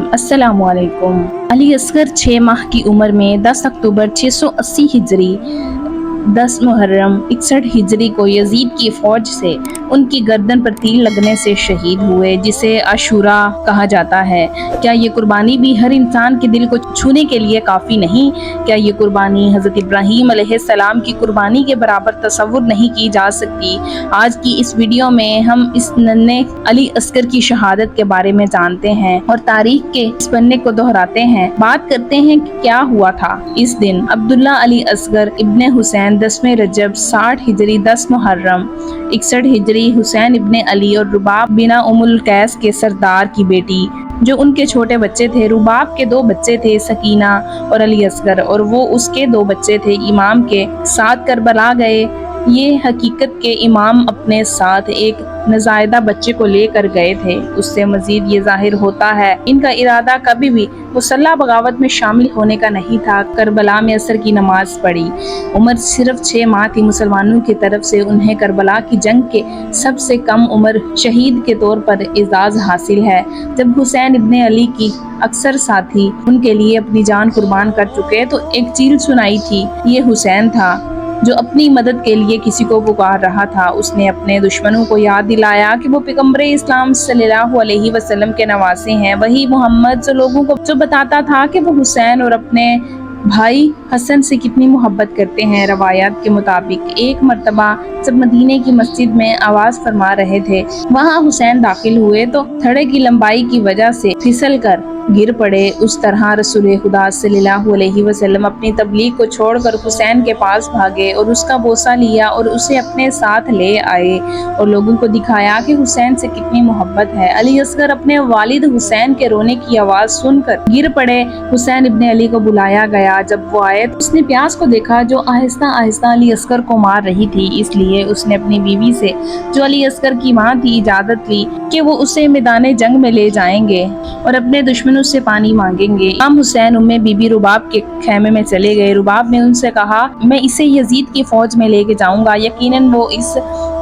अस्सलाम वालेकुम। अली असगर 6 माह की उम्र में 10 अक्टूबर 680 हिजरी 10 मुहर्रम 61 हिजरी को यजीद की फौज से उनकी गर्दन पर तीर लगने से शहीद हुए, जिसे आशूरा कहा जाता है। क्या ये कुर्बानी भी हर इंसान के दिल को छूने के लिए काफ़ी नहीं? क्या ये कुर्बानी हज़रत इब्राहीम अलैहिस्सलाम की कुर्बानी के बराबर तसव्वुर नहीं की जा सकती? आज की इस वीडियो में हम इस नन्हे अली असगर की शहादत के बारे में जानते हैं और तारीख के इस पन्ने को दोहराते हैं। बात करते हैं कि क्या हुआ था इस दिन। अब्दुल्ला अली असगर इब्ने हुसैन 10वें रजब 60 हिजरी 10 मुहर्रम 61 हिजरी हुसैन इब्ने अली और रुबाब बिना उमुल कैस के सरदार की बेटी, जो उनके छोटे बच्चे थे। रुबाब के 2 बच्चे थे, सकीना और अली असगर, और वो उसके 2 बच्चे थे। इमाम के साथ करबला गए। ये हकीकत के इमाम अपने साथ एक नज़ायदा बच्चे को लेकर गए थे। उससे मजीद ये जाहिर होता है इनका इरादा कभी भी मुसल्ला बगावत में शामिल होने का नहीं था। करबला में असर की नमाज पढ़ी। उम्र सिर्फ 6 माह थी। मुसलमानों की तरफ से उन्हें करबला की जंग के सबसे कम उम्र शहीद के तौर पर एजाज़ हासिल है। जब हुसैन इब्ने अली की अक्सर साथी उनके लिए अपनी जान कुर्बान कर चुके तो एक चील सुनाई थी। ये हुसैन था जो अपनी मदद के लिए किसी को पुकार रहा था। उसने अपने दुश्मनों को याद दिलाया कि वो पैगम्बर इस्लाम सल्लल्लाहु अलैहि वसल्लम के नवासे हैं। वही मोहम्मद जो लोगों को जो बताता था कि वो हुसैन और अपने भाई हसन से कितनी मोहब्बत करते हैं। रवायात के मुताबिक एक मर्तबा जब मदीने की मस्जिद में आवाज़ फरमा रहे थे, वहाँ हुसैन दाखिल हुए तो थड़े की लंबाई की वजह से फिसल कर गिर पड़े। उस तरह रसूल खुदा सल्लल्लाहु अलैहि वसल्लम अपनी तबलीग को छोड़कर हुसैन के पास भागे और उसका बोसा लिया और उसे अपने साथ ले आए और लोगों को दिखाया कि हुसैन से कितनी मोहब्बत है। अली असगर अपने वालिद हुसैन के रोने की आवाज़ सुनकर गिर पड़े। हुसैन इब्ने अली को बुलाया गया। जब वो आए तो उसने प्यास को देखा जो आहिस्ता आहिस्ता अली असगर को मार रही थी। इसलिए उसने अपनी बीवी से, जो अली असगर की माँ थी, इजाज़त ली कि वो उसे मैदान जंग में ले जाएंगे और अपने दुश्मनों से पानी मांगेंगे। इमाम हुसैन उम्मे बीबी रुबाब के खेमे में चले गए। रुबाब ने उनसे कहा, मैं इसे यजीद की फौज में लेके जाऊंगा। यकीनन वो इस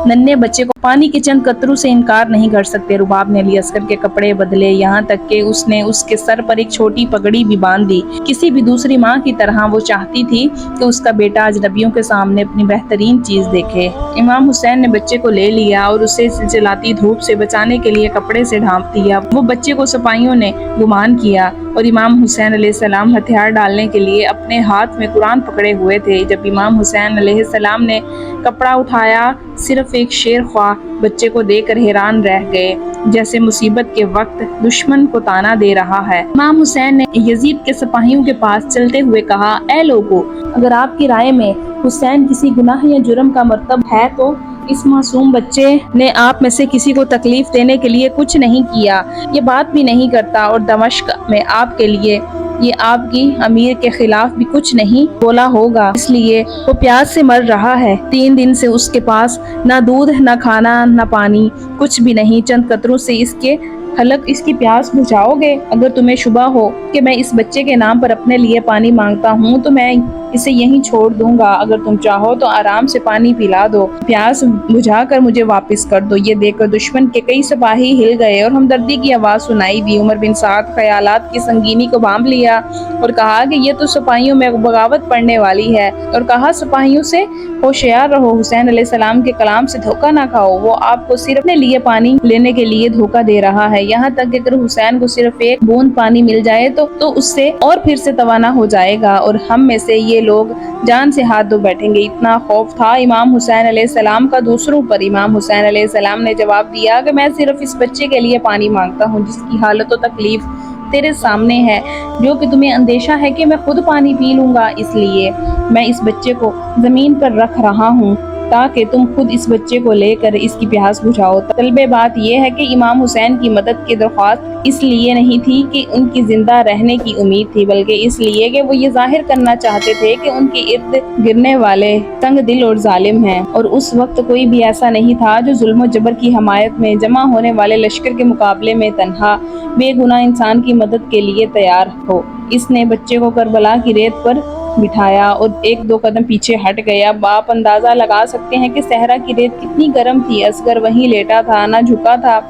नन्हे बच्चे को पानी के चंद कतरों से इनकार नहीं कर सकते। रुबाब ने अली असगर के कपड़े बदले, यहाँ तक कि उसने उसके सर पर एक छोटी पगड़ी भी बांध दी। किसी भी दूसरी माँ की तरह वो चाहती थी कि उसका बेटा अजनबियों के सामने अपनी बेहतरीन चीज देखे। इमाम हुसैन ने बच्चे को ले लिया और उसे चिलचिलाती धूप से बचाने के लिए कपड़े से ढांप दिया। वो बच्चे को सिपाहियों ने गुमान किया और इमाम हुसैन अलैहिस्सलाम हथियार डालने के लिए अपने हाथ में कुरान पकड़े हुए थे। जब इमाम हुसैन अलैहिस्सलाम ने कपड़ा उठाया, सिर्फ एक शेर ख्वाह बच्चे को देखकर हैरान रह गए, जैसे मुसीबत के वक्त दुश्मन को ताना दे रहा है। इमाम हुसैन ने यजीद के सिपाहियों के पास चलते हुए कहा, ए लोगों, अगर आपकी राय में हुसैन किसी गुनाह या जुर्म का मर्तब है तो इस मासूम बच्चे ने आप में से किसी को तकलीफ देने के लिए कुछ नहीं किया, ये बात भी नहीं करता और दमिश्क में आपके लिए ये आपकी अमीर के खिलाफ भी कुछ नहीं बोला होगा, इसलिए वो प्यास से मर रहा है। 3 दिन से उसके पास ना दूध, ना खाना, ना पानी, कुछ भी नहीं। चंद कतरों से इसके हलक इसकी प्यास बुझाओगे? अगर तुम्हें शुबा हो कि मैं इस बच्चे के नाम पर अपने लिए पानी मांगता हूँ तो मैं इसे यहीं छोड़ दूंगा। अगर तुम चाहो तो आराम से पानी पिला दो, प्यास बुझाकर मुझे वापस कर दो। ये देखकर दुश्मन के कई सिपाही हिल गए और हमदर्दी की आवाज़ सुनाई दी। उमर बिन साद ख्यालात की संगीनी को भांप लिया और कहा कि ये तो सिपाहियों में बगावत पड़ने वाली है, और कहा, सिपाहियों से होशियार रहो, हुसैन अलैहिस्सलाम के कलाम से धोखा ना खाओ। वो आपको सिर्फ अपने लिए पानी लेने के लिए धोखा दे रहा है। यहाँ तक कि अगर हुसैन को सिर्फ एक बूंद पानी मिल जाए तो उससे और फिर से तवाना हो जाएगा और हम में से ये लोग जान से हाथ धो बैठेंगे। इतना खौफ था इमाम हुसैन अलैहिस्सलाम का दूसरों पर। इमाम हुसैन अलैहिस्सलाम ने जवाब दिया कि मैं सिर्फ इस बच्चे के लिए पानी मांगता हूँ जिसकी हालत और तकलीफ तेरे सामने है, जो कि तुम्हें अंदेशा है कि मैं खुद पानी पी लूंगा, इसलिए मैं इस बच्चे को जमीन पर रख रहा हूँ ताकि तुम खुद इस बच्चे को लेकर इसकी प्यास बुझाओ। तलबे बात यह है कि इमाम हुसैन की मदद की दरख्वास्त इसलिए नहीं थी कि उनकी जिंदा रहने की उम्मीद थी, बल्कि इसलिए कि वो ये जाहिर करना चाहते थे कि उनके इर्द गिरने वाले तंग दिल और जालिम हैं, और उस वक्त कोई भी ऐसा नहीं था जो जुल्म और जबर की हमायत में जमा होने वाले लश्कर के मुकाबले में तन्हा बेगुनाह इंसान की मदद के लिए तैयार हो। इसने बच्चे को करबला की रेत पर बिठाया और 1-2 कदम पीछे हट गया। आप अंदाजा लगा सकते हैं कि सहरा की रेत कितनी गर्म थी। असगर वहीं लेटा था, ना झुका था,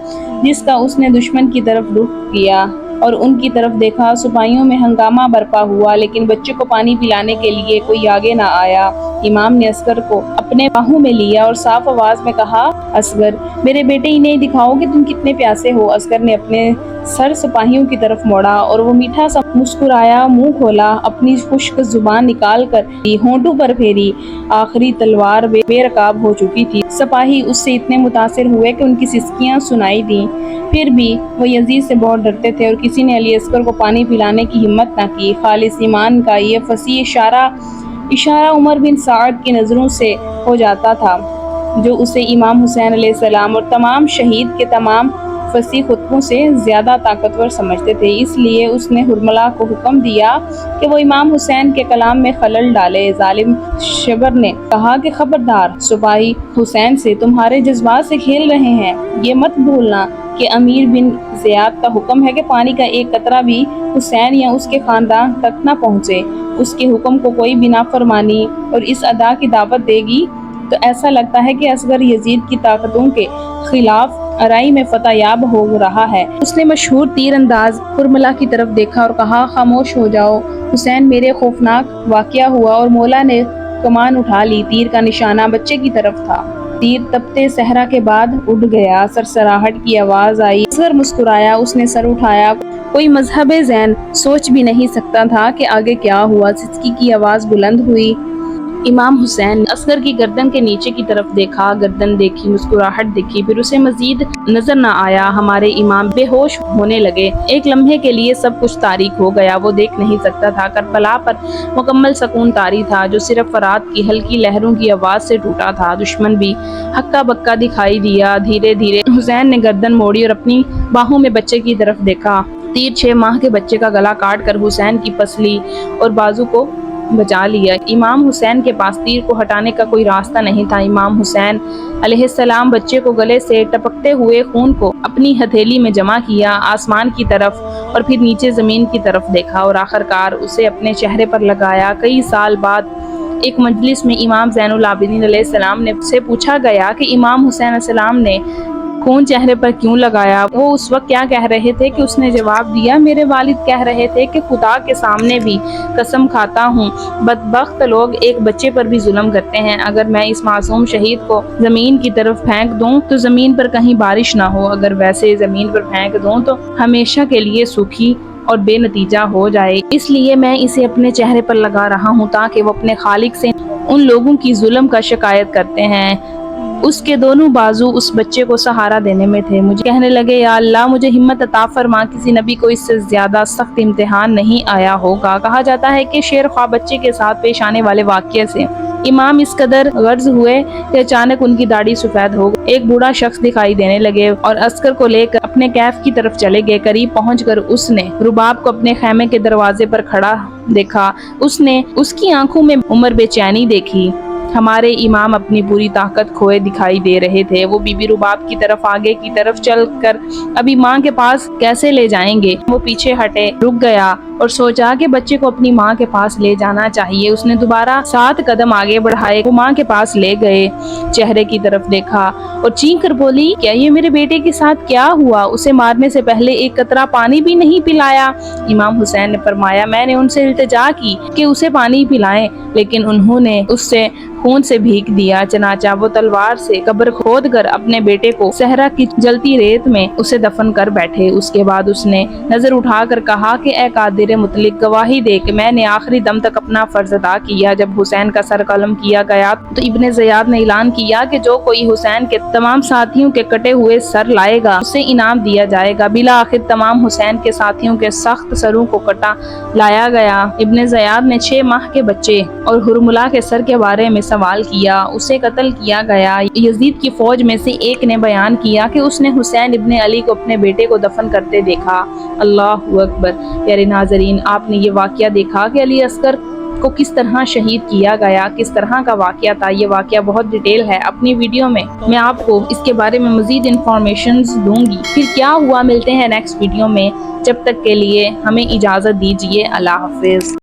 जिसका उसने दुश्मन की तरफ रुख किया। اور ان کی طرف دیکھا۔ سپاہیوں میں ہنگامہ برپا ہوا، لیکن بچے کو پانی پلانے کے لیے کوئی آگے نہ آیا۔ امام نے اصغر کو اپنے باہوں میں لیا اور صاف آواز میں کہا، اصغر میرے بیٹے، انہیں دکھاؤ کہ تم کتنے پیاسے ہو۔ اصغر نے اپنے سر سپاہیوں کی طرف موڑا اور وہ میٹھا سا مسکرایا، منہ کھولا، اپنی خشک زبان نکال کر ہونٹوں پر پھیری۔ آخری تلوار بے رکاب ہو چکی تھی۔ سپاہی اس سے اتنے متاثر ہوئے کہ ان کی سسکیاں سنائی دیں۔ پھر بھی وہ یزید سے بہت ڈرتے تھے اور کسی نے علی اصغر کو پانی پلانے کی ہمت نہ کی۔ خالص ایمان کا یہ فصیح اشارہ عمر بن سعد کی نظروں سے ہو جاتا تھا، جو اسے امام حسین علیہ السلام اور تمام شہید کے تمام فصیح خطبوں سے زیادہ طاقتور سمجھتے تھے۔ اس لیے اس نے حرملہ کو حکم دیا کہ وہ امام حسین کے کلام میں خلل ڈالے۔ ظالم شبر نے کہا کہ خبردار سپاہی حسین سے، تمہارے جذبات سے کھیل رہے ہیں۔ یہ مت بھولنا کہ امیر بن زیاد کا حکم ہے کہ پانی کا ایک قطرہ بھی حسین یا اس کے خاندان تک نہ پہنچے۔ اس کے حکم کو کوئی بھی نافرمانی اور اس ادا کی دعوت دے گی تو ایسا لگتا ہے کہ اصغر یزید کی طاقتوں کے خلاف ارائی میں فتح یاب ہو رہا ہے۔ اس نے مشہور تیر انداز حرملہ کی طرف دیکھا اور کہا، خاموش ہو جاؤ حسین، میرے خوفناک واقعہ ہوا اور مولا نے کمان اٹھا لی۔ تیر کا نشانہ بچے کی طرف تھا۔ تیر تپتے صحرا کے بعد اڑ گیا۔ سرسراہٹ کی آواز آئی۔ اصغر مسکرایا، اس نے سر اٹھایا۔ کوئی مذہب ذہن سوچ بھی نہیں سکتا تھا کہ آگے کیا ہوا۔ سسکی کی آواز بلند ہوئی۔ امام حسین نے اصغر کی گردن کے نیچے کی طرف دیکھا، گردن دیکھی، مسکراہٹ دیکھی، پھر اسے مزید نظر نہ آیا۔ ہمارے امام بے ہوش ہونے لگے۔ ایک لمحے کے لیے سب کچھ تاریک ہو گیا، وہ دیکھ نہیں سکتا تھا۔ کربلا پر مکمل سکون طاری تھا، جو صرف فرات کی ہلکی لہروں کی آواز سے ٹوٹا تھا۔ دشمن بھی ہکا بکا دکھائی دیا۔ دھیرے دھیرے حسین نے گردن موڑی اور اپنی باہوں میں بچے کی طرف دیکھا۔ تیر 6 ماہ کے بچے کا گلا کاٹ کر حسین کی پسلی اور بازو کو بچا لیا۔ امام حسین کے پاس تیر کو ہٹانے کا کوئی راستہ نہیں تھا۔ امام حسین علیہ السلام بچے کو گلے سے ٹپکتے ہوئے خون کو اپنی ہتھیلی میں جمع کیا، آسمان کی طرف اور پھر نیچے زمین کی طرف دیکھا اور آخرکار اسے اپنے چہرے پر لگایا۔ کئی سال بعد ایک مجلس میں امام زین العابدین علیہ السلام سے پوچھا گیا کہ امام حسین علیہ السلام نے خون چہرے پر کیوں لگایا؟ وہ اس وقت کیا کہہ رہے تھے کہ اس نے جواب دیا، میرے والد کہہ رہے تھے کہ خدا کے سامنے بھی قسم کھاتا ہوں، بدبخت لوگ ایک بچے پر بھی ظلم کرتے ہیں۔ اگر میں اس معصوم شہید کو زمین کی طرف پھینک دوں تو زمین پر کہیں بارش نہ ہو، اگر ویسے زمین پر پھینک دوں تو ہمیشہ کے لیے سوکھی اور بے نتیجہ ہو جائے۔ اس لیے میں اسے اپنے چہرے پر لگا رہا ہوں تاکہ وہ اپنے خالق سے ان لوگوں کی ظلم کا شکایت کرتے ہیں۔ اس کے دونوں بازو اس بچے کو سہارا دینے میں تھے۔ مجھے کہنے لگے، یا اللہ مجھے ہمت عطا فرما، کسی نبی کو اس سے زیادہ سخت امتحان نہیں آیا ہوگا۔ کہا جاتا ہے کہ شیر خواب بچے کے ساتھ پیش آنے والے واقعے سے امام اس قدر غرض ہوئے کہ اچانک ان کی داڑھی سفید ہو گئی۔ ایک بوڑھا شخص دکھائی دینے لگے اور اصغر کو لے کر اپنے کیف کی طرف چلے گئے۔ قریب پہنچ کر اس نے رباب کو اپنے خیمے کے دروازے پر کھڑا دیکھا۔ اس نے اس کی آنکھوں میں عمر بے چینی دیکھی۔ ہمارے امام اپنی پوری طاقت کھوئے دکھائی دے رہے تھے۔ وہ بی بی رباب کی طرف آگے کی طرف چل کر ابھی ماں کے پاس کیسے لے جائیں گے؟ وہ پیچھے ہٹے، رک گیا اور سوچا کہ بچے کو اپنی ماں کے پاس لے جانا چاہیے۔ اس نے دوبارہ 7 قدم آگے بڑھائے۔ وہ ماں کے پاس لے گئے، چہرے کی طرف دیکھا اور چینک کر بولی، کیا یہ میرے بیٹے کے ساتھ کیا ہوا؟ اسے مارنے سے پہلے ایک قطرہ پانی بھی نہیں پلایا۔ امام حسین نے فرمایا، میں نے ان سے التجا کی کہ اسے پانی پلائیں، لیکن انہوں نے اس سے خون سے بھیگ دیا۔ چنانچہ وہ تلوار سے قبر کھود کر اپنے بیٹے کو صحرا کی جلتی ریت میں اسے دفن کر بیٹھے۔ اس کے بعد اس نے نظر اٹھا کر کہا کہ اے قادر مطلق، گواہی دے کہ میں نے آخری دم تک اپنا فرض ادا کیا۔ جب حسین کا سر قلم کیا گیا تو ابن زیاد نے اعلان کیا کہ جو کوئی حسین کے تمام ساتھیوں کے کٹے ہوئے سر لائے گا اسے انعام دیا جائے گا۔ بالآخر تمام حسین کے ساتھیوں کے سخت سروں کو کٹا لایا گیا۔ ابن زیاد نے 6 ماہ کے بچے اور حرملہ کے سر کے بارے میں سوال کیا، اسے قتل کیا گیا۔ یزید کی فوج میں سے ایک نے بیان کیا کہ اس نے حسین ابن علی کو اپنے بیٹے کو دفن کرتے دیکھا۔ اللہ اکبر۔ پیارے ناظرین، آپ نے یہ واقعہ دیکھا کہ علی اصغر کو کس طرح شہید کیا گیا، کس طرح کا واقعہ تھا۔ یہ واقعہ بہت ڈیٹیل ہے، اپنی ویڈیو میں میں آپ کو اس کے بارے میں مزید انفارمیشنز دوں گی۔ پھر کیا ہوا، ملتے ہیں نیکسٹ ویڈیو میں۔ جب تک کے لیے ہمیں اجازت دیجیے، اللہ حافظ۔